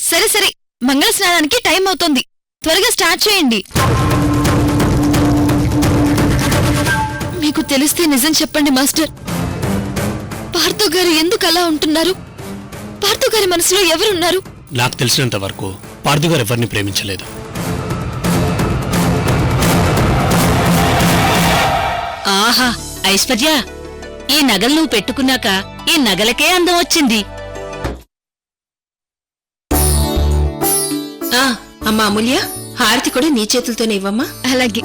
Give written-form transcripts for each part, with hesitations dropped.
సరే సరే, మంగళ స్నానానికి టైం అవుతోంది, త్వరగా స్టార్ట్ చేయండి. మీకు తెలిస్తే నిజం చెప్పండి మాస్టర్. పార్థు గారు ఎందుకు అలా ఉంటున్నారు? పార్థు గారి మనసులో ఎవరున్నారు? నాకు తెలిసినంత వరకు పార్థు గారు ఎవరిని ప్రేమించలేదు. ఆహా ఐశ్వర్య, ఈ నగలు నువ్వు పెట్టుకున్నాక ఈ నగలకే అందం వచ్చింది. అమ్మా అమూల్య, హారతి కూడా నీ చేతులతోనే ఇవ్వమ్మా. అలాగే.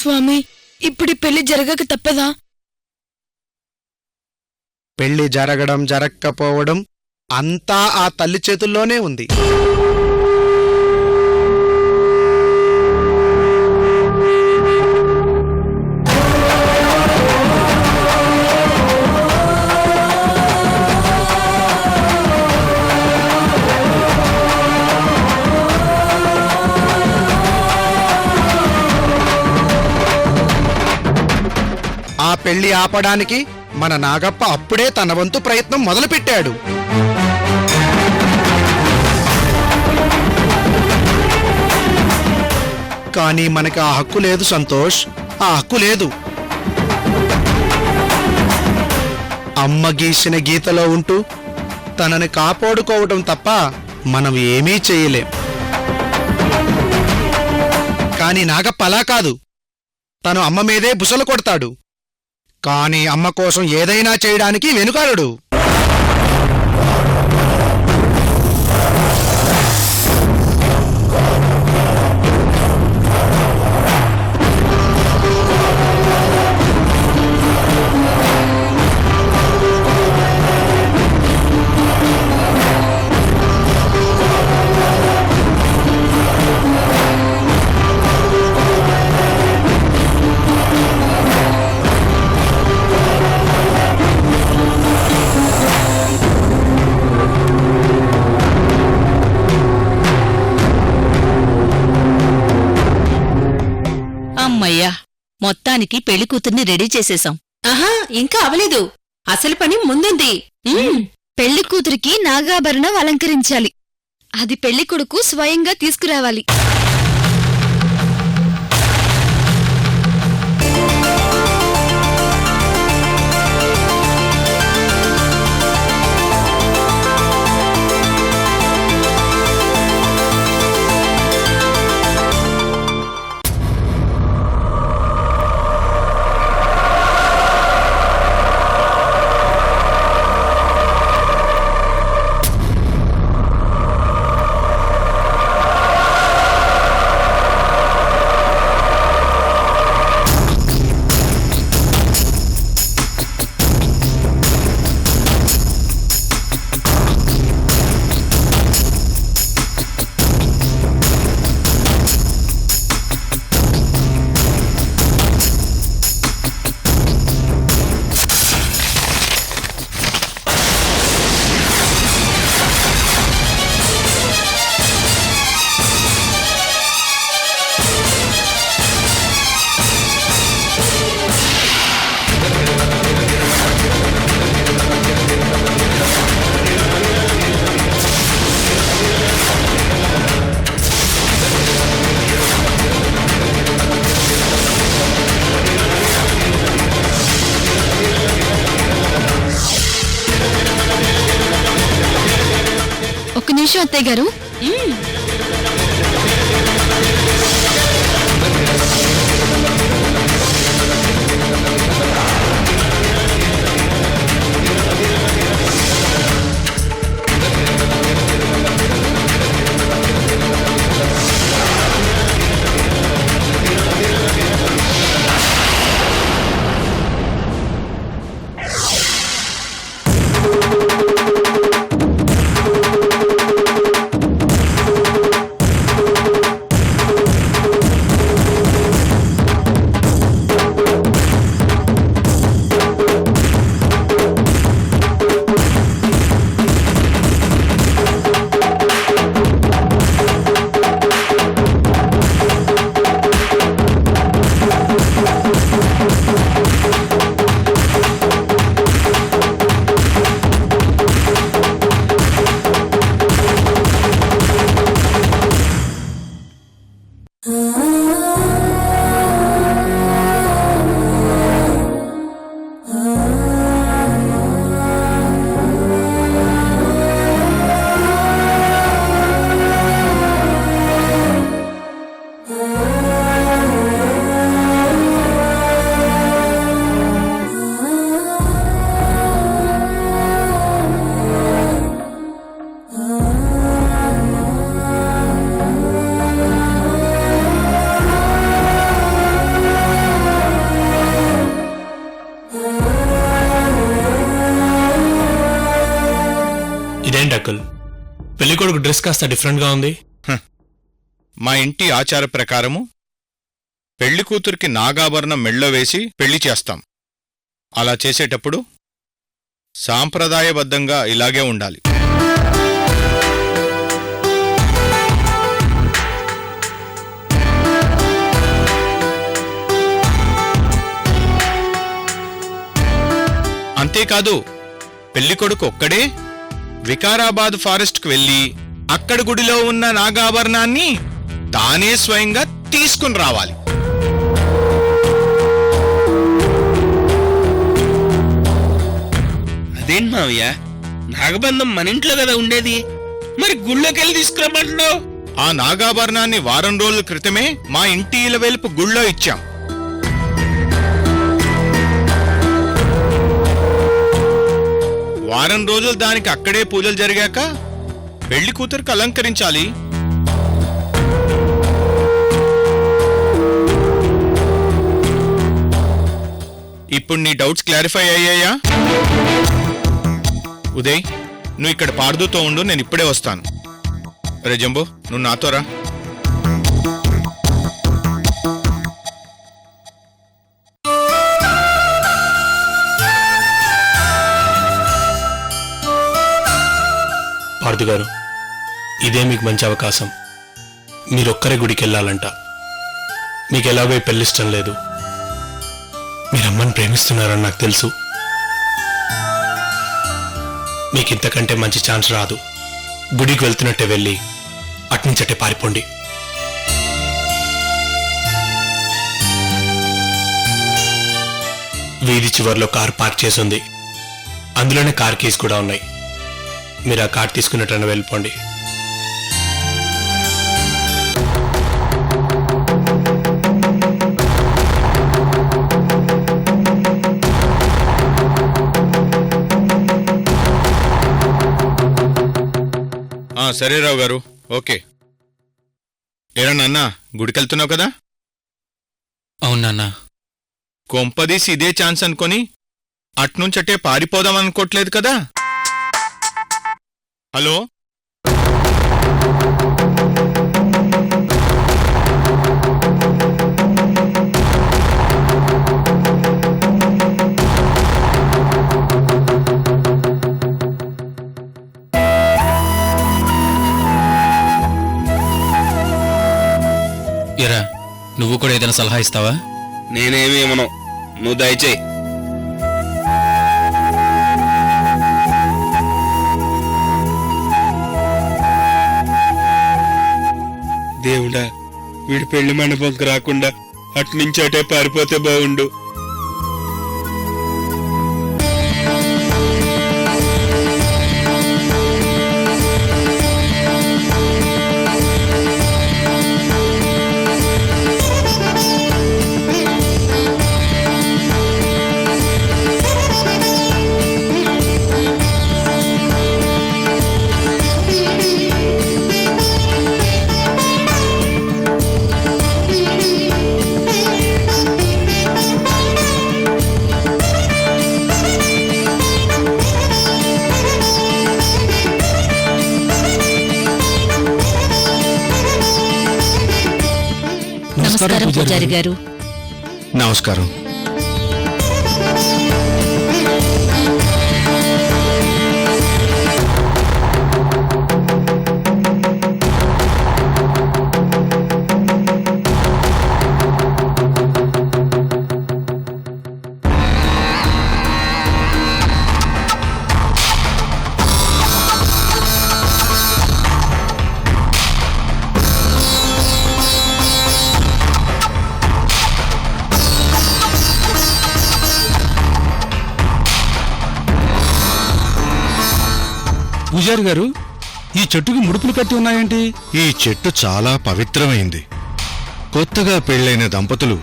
స్వామి, ఇప్పుడు పెళ్లి జరగక తప్పదా? పెళ్లి జరగడం జరక్కపోవడం అంతా ఆ తల్లి చేతుల్లోనే ఉంది. ఆ పెళ్లి ఆపడానికి మన నాగప్ప అప్పుడే తన వంతు ప్రయత్నం మొదలుపెట్టాడు. కానీ మనకి ఆ హక్కు లేదు సంతోష్, ఆ హక్కు లేదు. అమ్మ గీసిన గీతలో ఉంటూ తనని కాపాడుకోవడం తప్ప మనం ఏమీ చేయలేం. కానీ నాగప్ప అలా కాదు, తను అమ్మ మీదే బుసలు కొడతాడు. కానీ అమ్మ కోసం ఏదైనా చేయడానికి వెనుకాడడు. అమ్మయ్యా, మొత్తానికి పెళ్లి కూతుర్ని రెడీ చేసేశాం. ఆహా, ఇంకా అవలేదు, అసలు పని ముందుంది. పెళ్లి కూతురికి నాగాభరణం అలంకరించాలి. అది పెళ్లి కొడుకు స్వయంగా తీసుకురావాలి. నిమిషం అత్తయ్య గారు. ఇదేంటి అంకుల్, పెళ్లికొడుకు డ్రెస్ కాస్త డిఫరెంట్గా ఉంది. మా ఇంటి ఆచార ప్రకారము పెళ్లి కూతురికి నాగాభరణం మెళ్ళో వేసి పెళ్లి చేస్తాం. అలా చేసేటప్పుడు సాంప్రదాయబద్ధంగా ఇలాగే ఉండాలి. అంతేకాదు, పెళ్లికొడుకు ఒక్కడే వికారాబాద్ ఫారెస్ట్కు వెళ్ళి అక్కడ గుడిలో ఉన్న నాగాభరణాన్ని తానే స్వయంగా తీసుకుని రావాలి. అదేంటి మావయ్య, నాగబంధం మన ఇంట్లో కదా ఉండేది, మరి గుళ్ళోకెళ్ళి తీసుకురమ్మంటున్నావు? ఆ నాగాభరణాన్ని వారం రోజుల క్రితమే మా ఇంటి ఇలవేల్పు గుళ్ళో ఇచ్చాం. వారం రోజులు దానికి అక్కడే పూజలు జరిగాక పెళ్లి కూతురికి అలంకరించాలి. ఇప్పుడు నీ డౌట్స్ క్లారిఫై అయ్యాయా? ఉదయ్, నువ్వు ఇక్కడ పార్దుతో ఉండు, నేను ఇప్పుడే వస్తాను. రే జంబో, నువ్వు నాతో రా. పార్థు గారు, ఇదే మీకు మంచి అవకాశం. మీరొక్కరే గుడికి వెళ్ళాలంట. మీకు ఎలాగో ఈ పెళ్ళిష్టం లేదు. మీరమ్మని ప్రేమిస్తున్నారని నాకు తెలుసు. మీకు ఇంతకంటే మంచి ఛాన్స్ రాదు. గుడికి వెళ్తున్నట్టే వెళ్ళి అట్నుంచట్టే పారిపోండి. వీధి చివరిలో కారు పార్క్ చేసి ఉంది. అందులోనే కార్ కీస్ కూడా ఉన్నాయి. మీరు ఆ కార్ తీసుకున్నట్టు వెళ్ళిపోండి. సరే రావు గారు, ఓకే. ఏరా నాన్న, గుడికెళ్తున్నావు కదా? అవునన్నా. కొంపదీసి ఇదే ఛాన్స్ అనుకొని అట్నుంచటే పారిపోదాం అనుకోవట్లేదు కదా? హలో, ఎరా, నువ్వు కూడా ఏదైనా సలహా ఇస్తావా? నేనేమి ఇవ్వను, నువ్వు దయచేయి. దేవుడా, వీడి పెళ్లి మండపంకి రాకుండా అట్నుంచి అటే పారిపోతే బాగుండు. నమస్కారం పూజారి గారు. నమస్కారం. పూజారి గారు, ఈ చెట్టుకి ముడుపులు కట్టి ఉన్నాయేంటి? ఈ చెట్టు చాలా పవిత్రమైంది. కొత్తగా పెళ్ళైన దంపతులు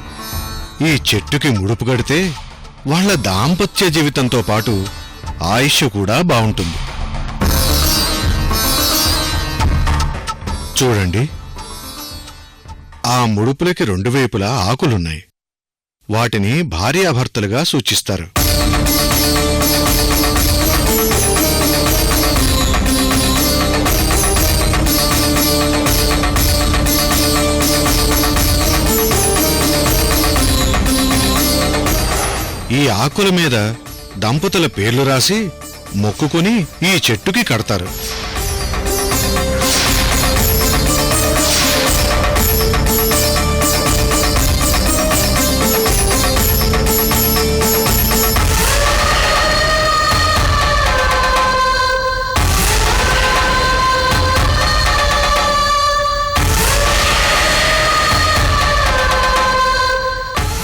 ఈ చెట్టుకి ముడుపు కడితే వాళ్ళ దాంపత్య జీవితంతో పాటు ఆయుష్ కూడా బావుంటుంది. చూడండి, ఆ ముడుపులకి రెండు వైపులా ఆకులున్నాయి. వాటిని భార్యాభర్తలుగా సూచిస్తారు. ఈ ఆకుల మీద దంపతుల పేర్లు రాసి మొక్కుకుని ఈ చెట్టుకి కడతారు.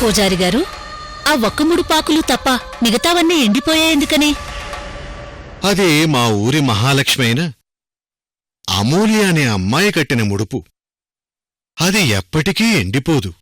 పూజారి గారు, ఆ ఒక్క ముడుపాకులు తప్ప మిగతావన్నీ ఎండిపోయాయెందుకని? అది మా ఊరి మహాలక్ష్మి అయిన అమూల్య అనే అమ్మాయి కట్టిన ముడుపు. అది ఎప్పటికీ ఎండిపోదు.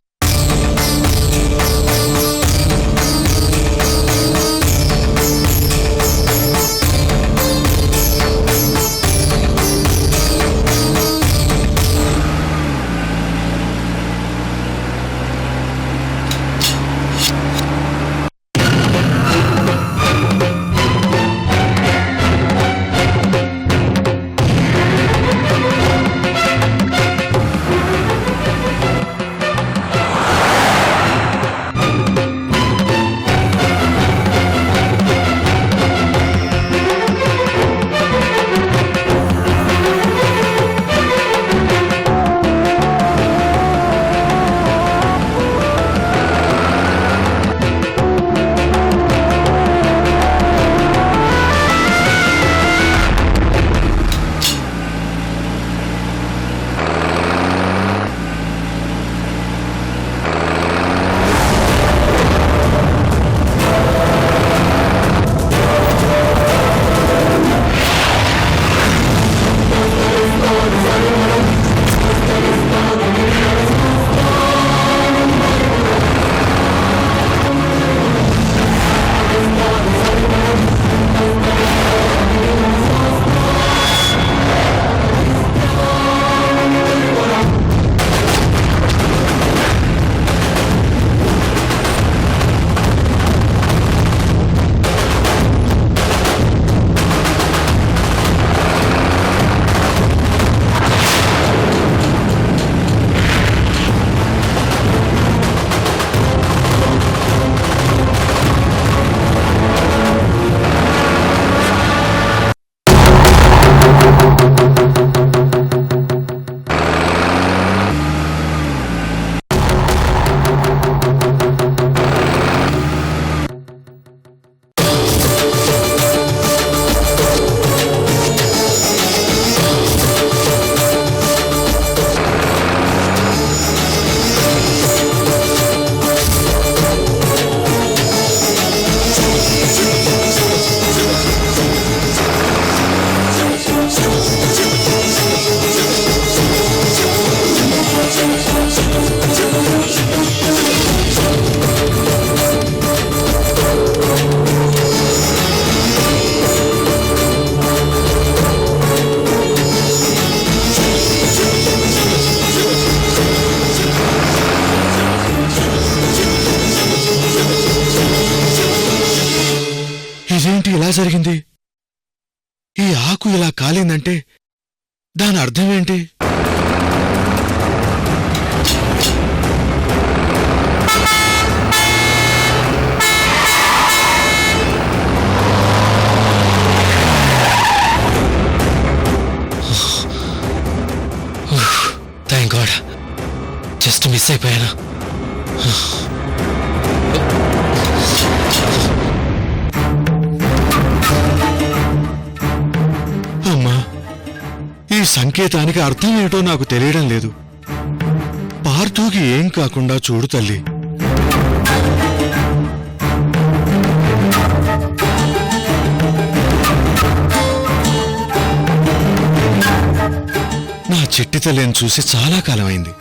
ఇదేంటి ఇలా జరిగింది? ఈ ఆకు ఇలా కాలిందంటే దాని అర్థమేంటి? జస్ట్ మిస్ అయిపోయాను. అమ్మా, ఈ సంకేతానికి అర్థం ఏమిటో నాకు తెలియడం లేదు. పార్థుకి ఏం కాకుండా చూడు తల్లి. నా చిట్టి తల్లిని చూసి చాలా కాలమైంది.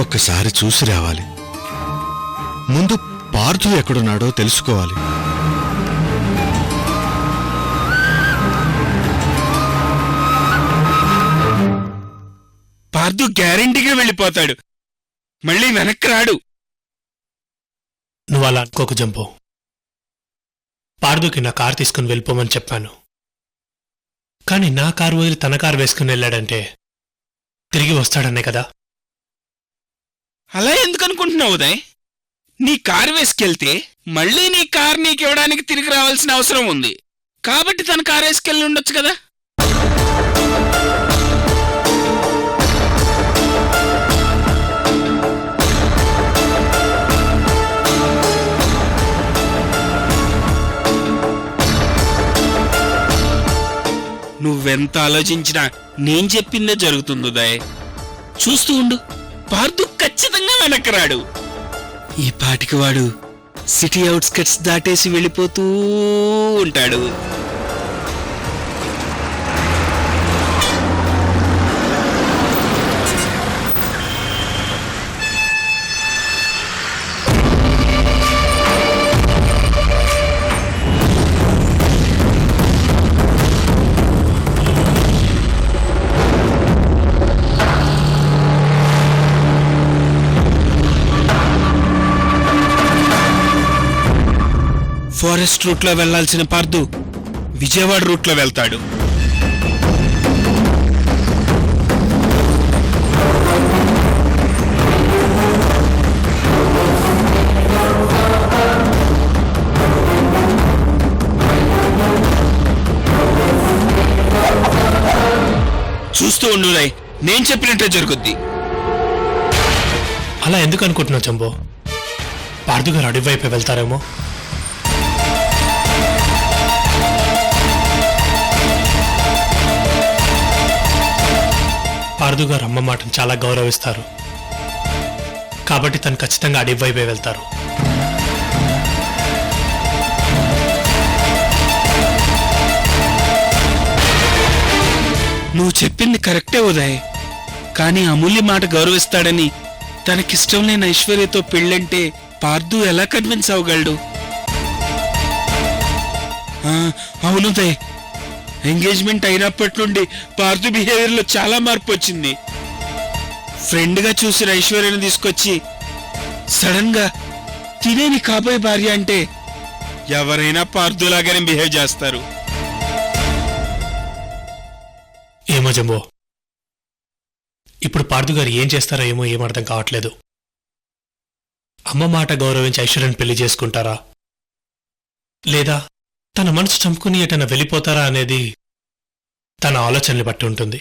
ఒక్కసారి చూసి రావాలి. ముందు పార్థు ఎక్కడున్నాడో తెలుసుకోవాలి. పార్థు గ్యారెంటీగా వెళ్ళిపోతాడు, మళ్ళీ వెనక్కి రాడు. నువ్వు అలా అనుకోకు జంబో. పార్దుకి నా కారు తీసుకుని వెళ్ళిపోమని చెప్పాను. కానీ నా కారు వదిలి తన కారు వేసుకుని వెళ్ళాడంటే తిరిగి వస్తాడనే కదా. అలా ఎందుకు అనుకుంటున్నావు ఉదయ్? నీ కారు వేసుకెళ్తే మళ్ళీ నీ కారు నీకివ్వడానికి తిరిగి రావాల్సిన అవసరం ఉంది. కాబట్టి తన కారు వేసుకెళ్ళి ఉండొచ్చు కదా. నువ్వెంత ఆలోచించినా నేను చెప్పిందే జరుగుతుంది ఉదయ్. చూస్తూ ఉండు, పార్థు ఖచ్చితంగా వెనక్కి రాడు. ఈ పాటికి వాడు సిటీ అవుట్స్కట్స్ దాటేసి వెళ్ళిపోతూ ఉంటాడు. ఫారెస్ట్ రూట్లో వెళ్లాల్సిన పార్థు విజయవాడ రూట్లో వెళ్తాడు. చూస్తూ ఉండు రై, నేను చెప్పినట్టే జరుగుద్ది. అలా ఎందుకు అనుకుంటున్నావు జంబో? పార్థు గారు అడివైపు వెళ్తారేమో. పార్థు గారు అమ్మ మాటను చాలా గౌరవిస్తారు కాబట్టి తను ఖచ్చితంగా అడివైపే వెళ్తారు. నువ్వు చెప్పింది కరెక్టే ఉదయ్. కానీ అమూల్య మాట గౌరవిస్తాడని తనకిష్టం లేని ఐశ్వర్యతో పెళ్ళంటే పార్థు ఎలా కన్విన్స్ అవ్వగలడు? అవును ఉదయ్, ఎంగేజ్మెంట్ అయినప్పటి నుండి పార్థు బిహేవియర్లో చాలా మార్పు వచ్చింది. ఫ్రెండ్గా చూసిన ఐశ్వర్యను తీసుకొచ్చి సడన్ గా తినేని కాబోయే భార్య అంటే ఎవరైనా పార్థులాగానే బిహేవ్ చేస్తారు. ఏమో జంబో, ఇప్పుడు పార్థు గారు ఏం చేస్తారో ఏమో ఏమర్థం కావట్లేదు. అమ్మ మాట గౌరవించి ఐశ్వర్యను పెళ్లి చేసుకుంటారా లేదా తన మనసు చంపుకుని ఎటైనా వెళ్ళిపోతారా అనేది తన ఆలోచనని బట్టి ఉంటుంది.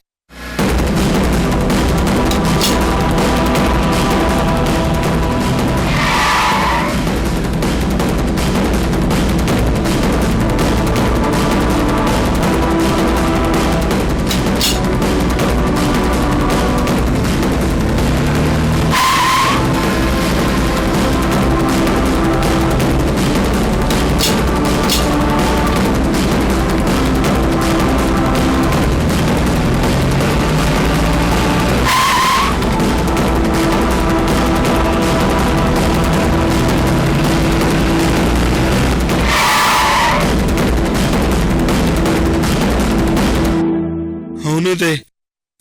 అవునుదే,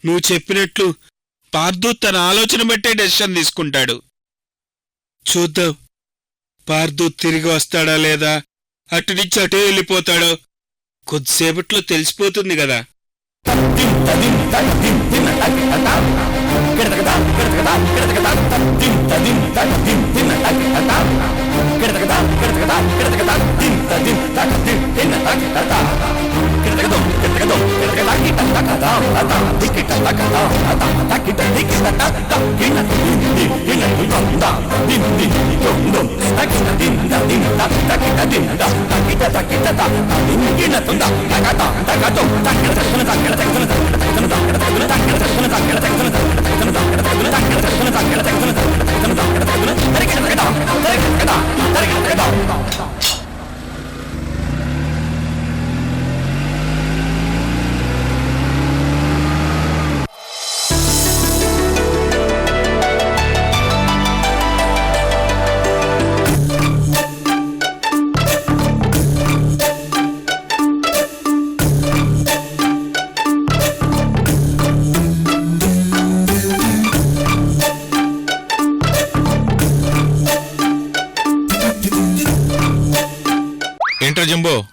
నువ్వు చెప్పినట్లు పార్థు తన ఆలోచన బట్టే డెసిషన్ తీసుకుంటాడు. చూద్దాం, పార్థు తిరిగి వస్తాడా లేదా అటు నుంచి అటే వెళ్ళిపోతాడో కొద్దిసేపట్లో తెలిసిపోతుంది కదా. కిడతకదో ఏంట్రా జంబో,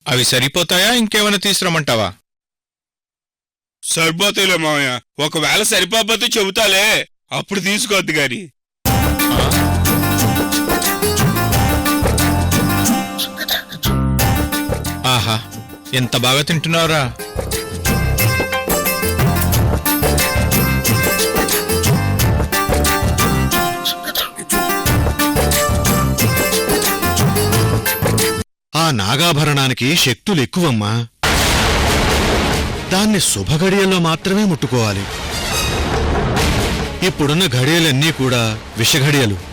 అవి సరిపోతాయా ఇంకేమైనా తీసుకురమ్మంటావా? సరిపోతాయిలే మామయ్య, ఒకవేళ సరిపోతే చెబుతాలే, అప్పుడు తీసుకోవద్దు గాని. ఆహా, ఎంత బాగా తింటున్నావురా. ఆ నాగాభరణానికి శక్తులు ఎక్కువమ్మా. దాన్ని శుభఘడియల్లో మాత్రమే ముట్టుకోవాలి. ఇప్పుడున్న ఘడియలన్నీ కూడా విషఘడియలు.